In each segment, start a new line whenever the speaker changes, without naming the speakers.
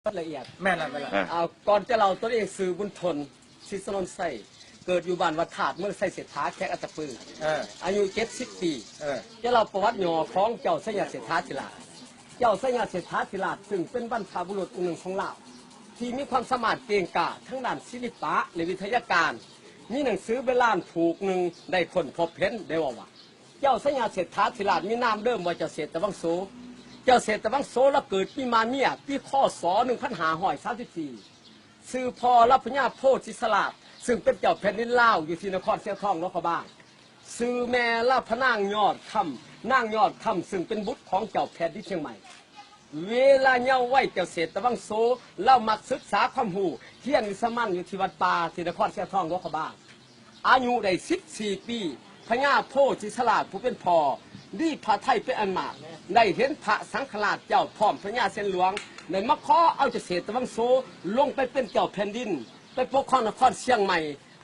ละเอียด
แม่นไปละ
ก่อนจะเราตัวเองสื่อบุญทนศิษนนท์ไส้เกิดอยู่บ้านวัดถาดเมื่อไส้เศรษฐาแขกอัตปืออายุ70 ปีจะเราประวัติหย่อของเจ้าสัญญาเศรษฐาศิลาเจ้าสัญญาเศรษฐาศิลาซึ่งเป็นบรรพบุรุษองค์หนึ่งของเราที่มีความสามารถเก่งกาจทั้งด้านศิลปะและวิทยาการมีหนังสือเบลานผูกหนึ่งได้คนพบเห็นได้ว่าเจ้าสัญญาเศรษฐาศิลามีนามเดิมว่าเจ้าเศรษฐวังโสเจ้าเศรษฐวังโสแล้วเกิดปีมาเมียปีข้อศ1534ชื่อพ่อรับพญาโพธิสลาดซึ่งเป็นเจ้าแผ่นดินลาวอยู่ที่นครเสียทองนครบ้างชื่อแม่ละพนางยอดคำนางยอดคำซึ่งเป็นบุตรของเจ้าแผ่นดินเชียงใหม่เวลาเย้าไว้เจ้าเศรษฐวังโสเล่ามักศึกษาความหูเที่ยนวิสมันอยู่ที่วัดป่าที่นครเสียทองนครบ้างอายุได้14 ปีพญาโพธิสลาดผู้เป็นพ่อดีพระไทยเป็นอันมากได้เห็นพระสังฆราชเจ้าพร้อมพญาเส้นหลวงในมาขอเอาเจ้าเศรษฐวังโสลงไปเป็นเจ้าแผ่นดินไปปกครองนครเชียงใหม่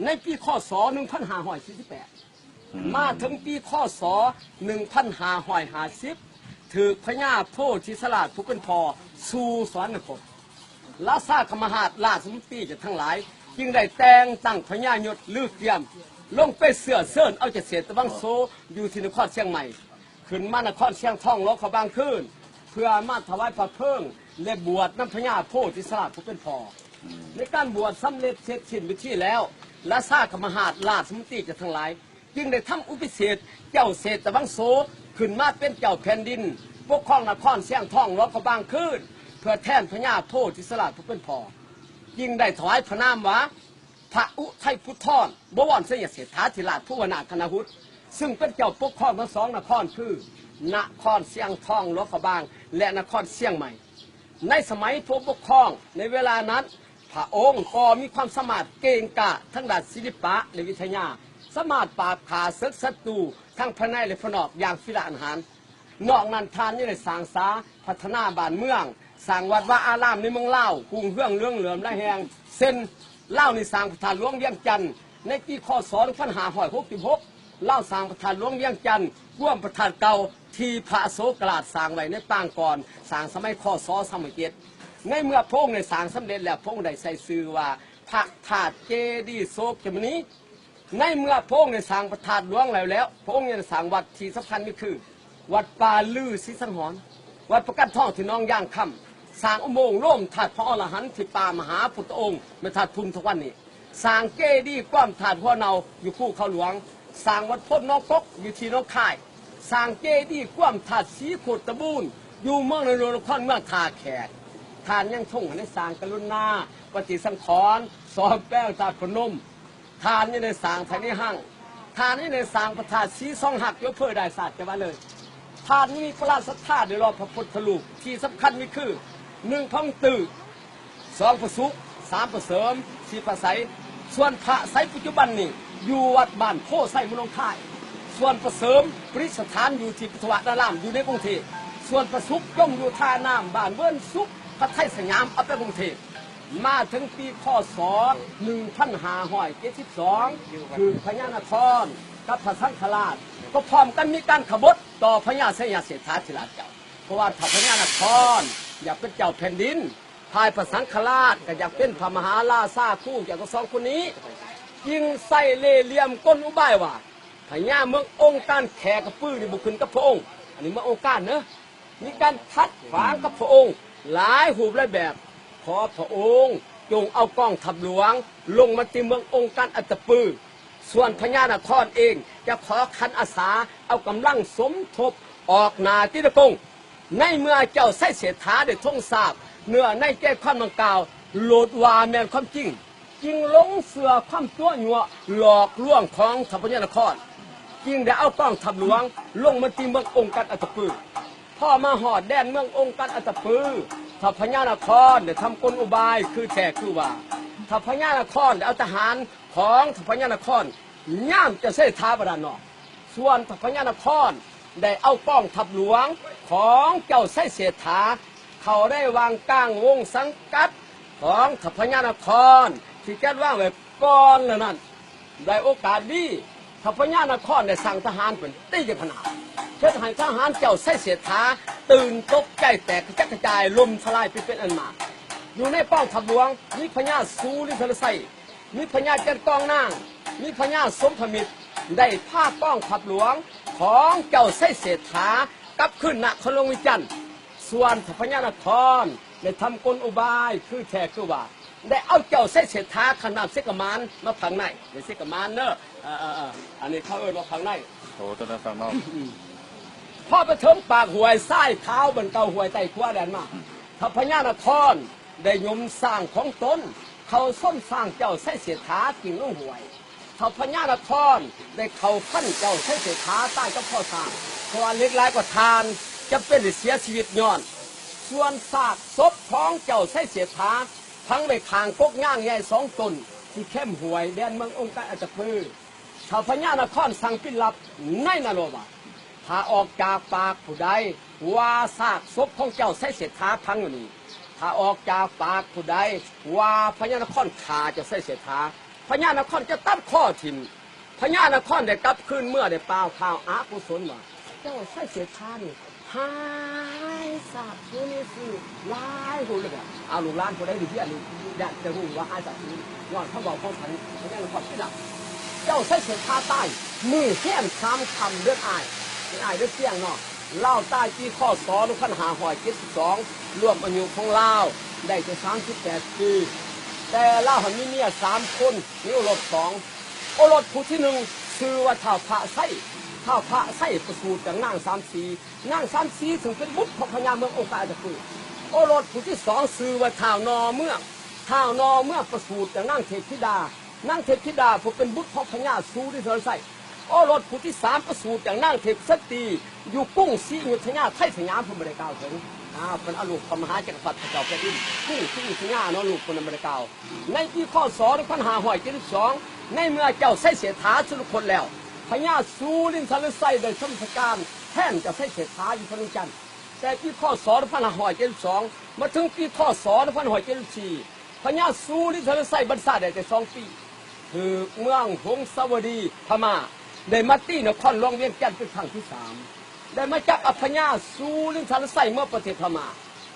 ในปีข้อศ1548มาถึงปีข้อศ1550ถือพญาโพธิสลาดผู้เป็นพ่อสู่สวรรคตราชาคมหาราชสมปีจะทั้งหลายจึงได้แต่งตั้งพญายศลือเตรียมลงไปเสื่อเสิร์นเอาเจ้าเศรษฐวังโสอยู่ที่นครเชียงใหม่ขึ้นมานครเชียงทองลกเขาบางคืนเพื่อมาถวายพระเพลิงและบวชน้ำพญาโพธิสลาดผู้เป็นพ่อในการบวชสำเร็จเสร็จสิ้นวิธีแล้วราชาคมหาราชสมตีจะทั้งหลายจึงได้ทำอุปเสกเจ้าเศรษฐวังโสขึ้นมาเป็นเจ้าแผ่นดินปกครองนครเชียงทองลกเขาบางคืนเพื่อแทนพญาโพธิสลาดผู้เป็นพ่อจึงได้ถวายพระนามว่าพระอุทัยพุทธรบวรเสยเศรษฐาธิราชผู้วนาคณหุตซึ่งเป็นเจ้าปกครองทั้งสองนครคือนครเชียงทองหลวงพระบางและนครเชียงใหม่ในสมัยผู้ปกครองในเวลานั้นพระองค์ก็มีความสามารถเก่งกาจทั้งด้านศิลปะและวิทยาสามารถปราบขาศึกศัตรูทั้งภายในและภายนอกอย่างฟิลาอาหารนอกนั้นท่านยังได้สร้างสาพัฒนาบ้านเมืองสร้างวัดวาอารามในเมืองเล่ากรุงเฮืองเรื่องเหลื่อมและแหงเส้นเล่าในสร้างพระธาตุหลวงเวียงจันทร์ในปีคศ2566เล่าสร้างพระธาตุหลวงเวียงจันทร์ร่วมพระธาตุเก่าที่พระโสกราชสร้างไว้ในปางก่อนสร้างสมัยคศ37ในเมื่อพระองค์ได้สร้างสำเร็จแล้วพระองค์ได้ใส่ชื่อว่าพระธาตุเจดีย์โศกจำนี้ในเมื่อพระองค์ได้สร้างพระธาตุหลวงแล้วพระองค์ยังสร้างวัดที่สำคัญนี่คือวัดป่าลือศรีสังหรณ์วัดประกันทองที่น้องย่างคำสร้างอุโมงค์ร่วมถาดพระอรหันต์ที่ป่ามหาพุทธองค์ไม่ถาดพุนทุกวันนี้สร้างเจดีย์ก้อมถาดหัวเนาอยู่คู่เขาหลวงสร้างวัดพจน์น้องกกอยู่ที่น้องค่ายสร้างเจดีย์ก้อมถาดสีโคตรบูนอยู่เมืองในโรงละครเมืองท่าแขกทานยังท่งในสร้างกรุณาปฏิสังขรณ์สอบแป้งถาดพนมทานยังในสร้างภายในห้างทานยังในสร้างพระธาตุสีซองหักยกเพื่อได้ศาสตร์จะว่าเลยทานนี้พระราชศรัทธาโดยรอบพระพุทธรูปที่สำคัญนี่คือ1 พระตื่น2 พระสุข3 พระเสริม4 พระไสส่วนพระไสปัจจุบันนี่อยู่วัดบ้านโพไซมุนงค่ายส่วนพระเสริมปริสถานอยู่ที่พุทธวดารามอยู่ในกรุงเทพส่วนพระสุขย่อมอยู่ท่าน้ำบ้านเวิ้นสุขพระไทยสยามเอาไปกรุงเทพมาถึงปีคศ1572คือพญานครกับพระสังฆราชก็พร้อมกันมีการขบฏต่อพญาสัญญาเศรษฐาธิราชเจ้าเพราะว่าถ้าพญานครอยากเป็นเจ้าแผ่นดินภายพระสังฆราชก็อยากเป็นพระมหาราชาคู่อย่างทั้งสองคนนี้ยิงใส่เล่ห์เหลี่ยมก้นอุบายว่าพญาเมืององค์การแขกกระปื้อนี่บุกขึ้นกับพระองค์อันนี้เมืององค์การเนอะมีการทัดขวางกับพระองค์หลายรูปหลายแบบขอพระองค์จงเอากองทัพหลวงลงมาตีเมืององค์การอัตปือส่วนพญานครเองจะขอคันอาสาเอากำลังสมทบออกนาติตะกงในเมื่อเจ้าไส้เสถาได้ท่องทราบเนื้อในแก้ความดังกล่าวโหลดวาแมนความจริงจึงหลงเสือความตัวหยัวหลอกลวงของทัพพญานครจึงได้เอากองทัพหลวงลงมาตีเมืององค์การอัตปือพ่อมาหอดแดนเมืององค์การอัตปือทัพพญานครได้ทำกลอุบายคือแท้คือว่าทัพพญานครได้เอาทหารของทัพพญานครย่ามจะเสท้าบดานอกส่วนทัพพญานครได้เอากองทัพหลวงของเจ้าไส้เศรษฐาเขาได้วางก้างวงสังกัดของทัพพญานครที่แก้ว่างไว้ก่อนแล้วนั้นได้โอกาสดีทัพพญานครได้สั่งทหารเป็นตีจะขนาดเช่นให้ทหารเจ้าไส้เศรษฐาตื่นตกใจแตกกระจายลมทลายไปเป็นอันมาก อยู่ในป้องทับหลวงมีพญาสูริทรไสมีพญาเจันกองนางมีพญาสมพมิตรได้ผ้าป้องทับหลวงของเจ้าไส้เศรษฐากลับขึ้นณคลงวิจันทร์ส่วนพญานครได้ทำกลอุบายคือแท้คือว่าได้เอาเจ้าไส้เศรษฐาขนาดเสกมานมาผังในในเสกมานเนอะอันนี้เขาเอ่ยมาผังใน
โอ้ตัวนั้นฝั่งนอก
พ่อไปถึงปากหวยไส้เท้าบนเกาหวยไต่ขั้วแดนมาถ้าพญานครได้ยมสร้างของตนเขาส้มสร้างเจ้าไส้เศรษฐากิ่งลูกหวยถ้าพญานครได้เขาขั้นเจ้าไส้เศรษฐาใต้กับพ่อสร้างเพราะเล็กไรกว่าทานจะเป็นเสียชีวิตย้อนส่วนซากศพของเจ้าไส้เศรษฐาทั้งไปขางกกย่างใหญ่2 ตนที่เข้มหวยแดนเมืององค์การอาจจะพื้นถ้าพญานครสั่งปิดลับในนรกถ้าออกจากปากผู้ใดว่าซากศพของเจ้าไส้เศรษฐาพังอยู่นี่ถ้าออกจากปากผู้ใดว่าพญานครขาจะไส้เศรษฐาพญานครจะตัดข้อถิ่นพญานครได้กลับคืนเมื่อได้เปล่าข่าวอากุศลว่าเจ้าไส้เศรษฐานี่หายสาบสูญนี่สิลายหูเลยอ่ะเอาลูกหลานผู้ใดดีที่อันนี้อยากจะรู้ว่าหายสาบสูญย้อนเขาบอกเขาพันพญานครที่หลับเจ้าไส้เศรษฐาใต้มือแข้งคำเลือดอายเลือดเสียงเนาะเล่าใต้ที่ข้อ2,572รวมอายุของเล่าได้จะ38 ปีแต่เล่าหันมีเมีย3 คนมีโอรส2โอรสผู้ที่1ชื่อว่าท้าวพระไส้ท้าวพระไส้ประสูติจากนาง3 สีถึงเป็นบุตรของพญาเมืององค์การจะคือโอรสผู้ที่2ชื่อว่าท้าวนอเมืองประสูติจากนางเทพธิดาผู้เป็นบุตรของพญาสูริทรไสโอรสผู้ที่3ประสูติจากนางเทพสตรีอยู่กุ้งศรีอยุธยาไทยสยามผู้บริการถึงเป็นอลูกพระมหาจักรพรรดิพระเจ้าแผ่นดินกุ้งศรีอยุธยาเนาะลูกคนบริการในปีข้อ2,572ในเมื่อเจ้าไส้เสถาสุรคนแล้วพญาสูริทรไสได้ทำการแท่นเจ้าไส้เสถาอยู่พนุจันทร์แต่ปีข้อ2,572มาถึงปีข้อ2,574พญาสูริทรไสบรรษาได้แต่2 ปีคือเมืองหงสาวดีพม่าได้มาตีนครหลวงเวียงจันทร์เป็นครั้งที่3ได้มาจับอพญาสูริทรไสเมื่อประเทศพม่า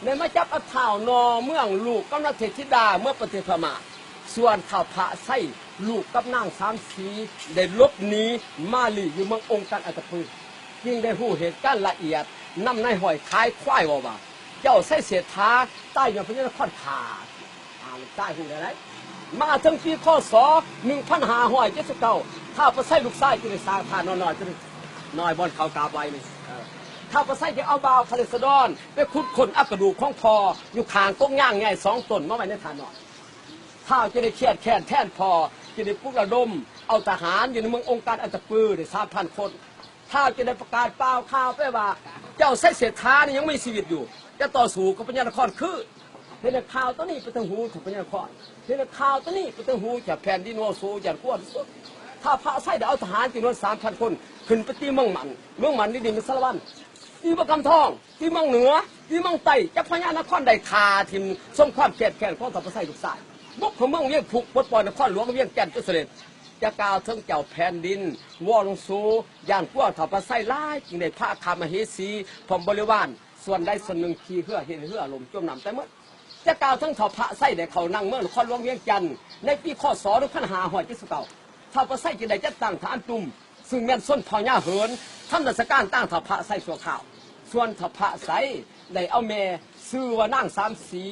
ได้มาจับอท้าวนอเมืองลูกกำนันเทพธิดาเมื่อประเทศพม่าส่วนท้าวพระไสลูกกับนาง3 สีได้ลบหนีมาลีอยู่เมืององค์การอัตภือยิ่งได้หูเหตุการณ์ละเอียดนำในหอยคล้ายควายว่าเจ้าไส้เสียท้าใต้อย่างพญานครขาใต้หูได้ไรมาถึงปีข้อ2,579ถ้าประไส้ลูกไส้จะได้สร้างทานน้อยจะได้น้อยบอลเขากาไว้นี่ถ้าประไส้จะเอาบาวคาเลสดอนไปขุดคนอักกระดูกของพออยู่ข้างก้งย่างไง2 ตนมาไว้ในทานน้อยถ้าจะได้เครียดแค้นแท่นพอจะได้ปลุกระดมเอาทหารอยู่ในเมืององค์การอัตปือได้3,000 คนถ้าจะได้ประกาศเปล่าข่าวไปว่าเจ้าไส้เสียท้านี่ยังไม่ชีวิตอยู่จะต่อสู้กับพญานครคือเห็นข่าวตัวนี้ไปถึงหูถึงพญานครเห็นข่าวตัวนี้ไปถึงหูจากแผ่นดินโนโซอย่างกว้างสุดถ้าพระไส้ได้เอาทหารจำนวน3,000 คนขึ้นไปตีเมืองมันนี่มันสารวัตรตีประกำทองตีเมืองเหนือตีเมืองใต้จะพญานครได้คาทิมทรงความแข็งแกร่งของทัพไส้ลูกสายบุกของเมืองเวียงผูกปดปล่อยนครหลวงเวียงแก่นจุดเสด็จจะกล่าวถึงเจ้าแผ่นดินวอลงสูย่านกว้างทัพไส้ไล่จึงได้พระคามเหสีพร้อมบริวารส่วนใดส่วนหนึ่งขี่เหื่อเห็นเหื่อลมจมน้ำแต่เมื่อจะกล่าวทั้งทัพพระไส้ได้เขานั่งเมืองนครหลวงเวียงจันทร์ในปีข้อ2,579ทัพพระไส้จึงได้จัดตั้งฐานตุ่มซึ่งแม่นส้นพญาเหินทำราชการตั้งทัพพระไส้ชั่วข่าวส่วนทัพพระไส้ได้เอาแม่ชื่อว่านาง3 สี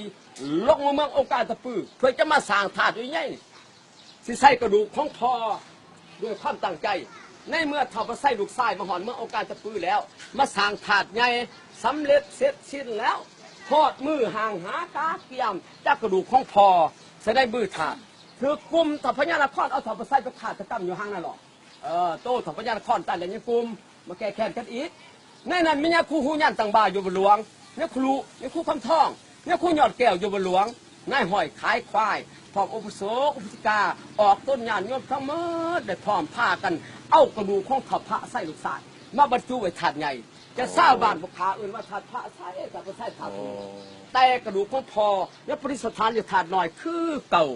ลงมาเมืององค์การตะปือเพื่อจะมาสร้างถาดใหญ่สิใส่กระดูกของพ่อด้วยความตั้งใจในเมื่อทัพพระไส้ลูกชายมาหอนเมืององค์การตะปือแล้วมาสร้างถาดใหญ่สำเร็จเสร็จสิ้นแล้วทอดมือห่างหากาเกียมจากกระดูกของพ่อจะได้มือถาดคือกลุ่มทัพพญานครเอาทัพพระไส้ไปขาดตะกำอยู่ห่างนั่นหรอโตทัพพญานครแต่ยังกลุ่มมาแก้แค้นกันอีกในนั้นมีเนี่ยครูหูยันตังบาอยู่บนหลวงเนี่ยครูคำทองเนี่ยครูหยอดแก้วอยู่บนหลวงนายห้อยขายควายพร้อมอุปโสอุปสิกาออกต้นยานยนต์ทั้งหมดได้พร้อมผ้ากันเอากระดูกของทัพพระไส้ลูกชายมาบรรจุไว้ถาดใหญ่จะทราบบ้านพวกขาอื่นว่าถาดพระไส้แต่พระไส้ถาดแต่กระดูกของพอและปริสถานอยู่ถาดหน่อยคือเก่า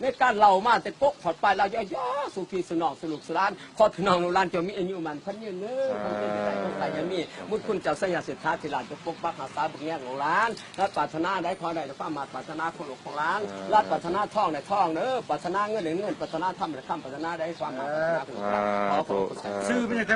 ในการเล่ามาแต่กกถอดไปเราย่อๆสุขีสนองสนุกสนานขอพี่น้องลูกหลานจะมีอายุมันพันยืนเนื้อความเป็นไปได้ของใครยังมีมุดคุณเจ้าสยามเศรษฐาธิราชจะปกปักรักษาบุญแง่ของร้านรัฐปรารถนาได้ขอได้ความมาปรารถนาคนหลวงของร้านรัฐปรารถนาท่องในท่องเนื้อปรารถนาเงินในเงินปรารถนาธรรมในธรรมปรารถนาได้ความมาปรารถนาของร้านขอขอบคุณ
ซื้อไม่ใช่